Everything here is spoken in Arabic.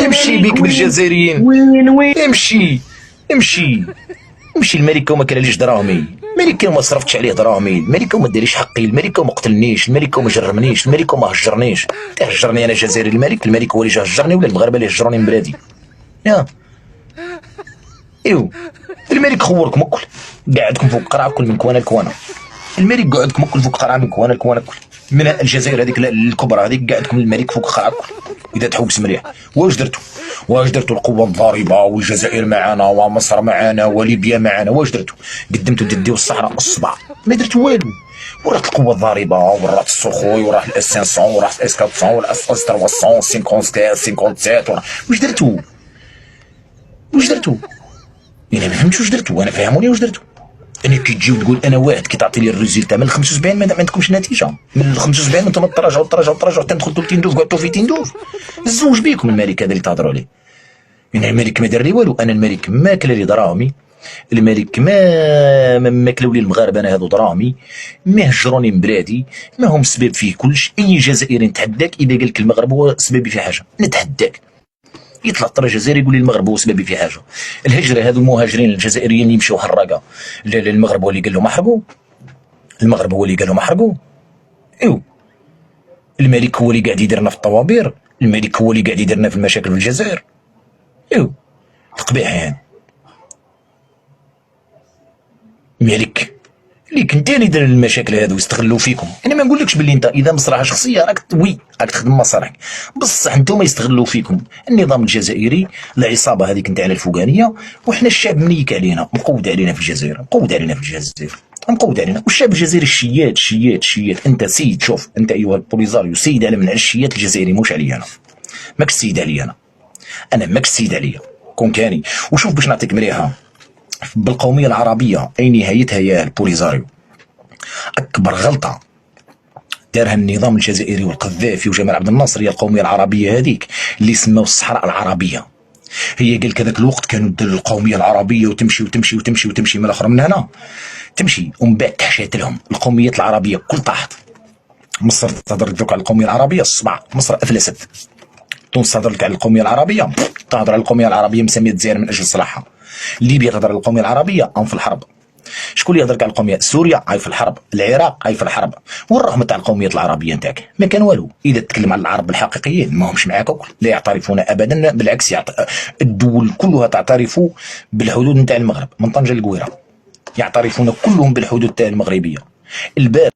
امشي بك بالجزائريين. وين امشي امشي امشي. الملكه وما كان ليش دراهمي، الملكه وما صرفتش عليه دراهمي، الملكه وما داريش حقي، الملكه وما قتلنيش، الملكه وما جرمنيش، الملكه وما هجرنيش. تهجرني انا جزائري؟ الملك هو اللي جا هجرني ولا المغاربه اللي هجروني من بلادي؟ يا ايوا الملك خوركم الكل، قاعدكم فوق قرعه كل من كوانا لكوانا. الملك قاعدكم الكل فوق قرعه من كوانا لكوانا الكل، من الجزائر هذيك الكبرى هذيك قاعدكم الملك فوق قرعه الكل. اذا تحوس مليح واش درتوا؟ واش درتوا القوه الضاربه والجزائر معنا ومصر معنا وليبيا معنا؟ واش درتوا؟ قدمتوا تديو الصحراء الصبع، ما درتوا والو. ورات القوه الضاربه ورات السخوي ورات الاس 500 ورات الاس 400 والاس 300 57 واش درتوا؟ واش درتوا؟ انا ما فهمتش واش درتوا، انا فهموني واش درتوا. انا كي تجي وتقول انا واحد كي تعطي لي الريزلتا من ال 75 ما عندكمش نتيجه، من ال 75 انتم تراجعوا حتى ندخل تندوف قعدتوا في تندوف. الزوج بيكم الملك هذا اللي تهضروا عليه. يعني الملك ما دار لي والو، انا الملك ما كلا لي دراهمي، الملك ما كلاو لي المغاربه انا هذو دراهمي، ما هجروني من بلادي، ما هم السبب فيه كلش. اي جزائري نتحداك اذا قال لك المغرب هو سببي في حاجه نتحداك، يطلع طرا جزائري يقول لي المغرب هو سببي في حاجه. الهجره هذو المهاجرين الجزائريين اللي يمشيو حراقه المغرب هو اللي قال لهم احرقوا، المغرب هو اللي قال لهم احرقوا. ايوا الملك هو اللي قاعد يديرنا في الطوابير، الملك هو اللي قاعد يديرنا في المشاكل في الجزائر. ايوا القبيح يعني الملك اللي كنت اللي دار المشاكل هذو يستغلوا فيكم. انا ما نقولكش باللي انت اذا مصلحه شخصيه راك راك تخدم مصالحك، بصح انتم يستغلوا فيكم النظام الجزائري، العصابه هذيك نتاعنا الفوقانيه، وحنا الشعب منيك علينا مقود علينا في الجزائر، مقود علينا في الجزائر، مقود علينا. والشعب الجزائري الشيات. انت سيد، شوف انت ايها البوليزاريو سيد على من الشيات الجزائري، موش عليا انا، ماك السيد عليا انا ماك السيد عليا كون كاني. وشوف باش نعطيك مريحه بالقوميه العربيه اي نهايتها يا البوليزاريو. اكبر غلطه دارها النظام الجزائري والقذافي وجمال عبد الناصر هي القوميه العربيه هذيك اللي سماو الصحراء العربيه. هي قال كذاك الوقت كانوا يديروا القوميه العربيه وتمشي من الاخر من هنا تمشي، ومن بعد تحشات لهم القوميات العربيه كل طاحت. مصر تهضر لك على القوميه العربيه الصبع، مصر افلست. تونس تهضر لك على القوميه العربيه، تهضر على القوميه العربيه مسميه الجزائر من اجل صلاحها. ليبيا تهضر على القوميه العربيه في الحرب. شكون اللي يهضر على القوميه؟ سوريا هاي في الحرب، العراق هاي في الحرب. والرغم تاع القوميات العربيه نتاعك ما كان والو. اذا تتكلم على العرب الحقيقيين ما همش معاك، لا يعترفون ابدا، بالعكس الدول كلها تعترف بالحدود نتاع المغرب من طنجه للقويره، يعترفون كلهم بالحدود تاع المغربيه. الباب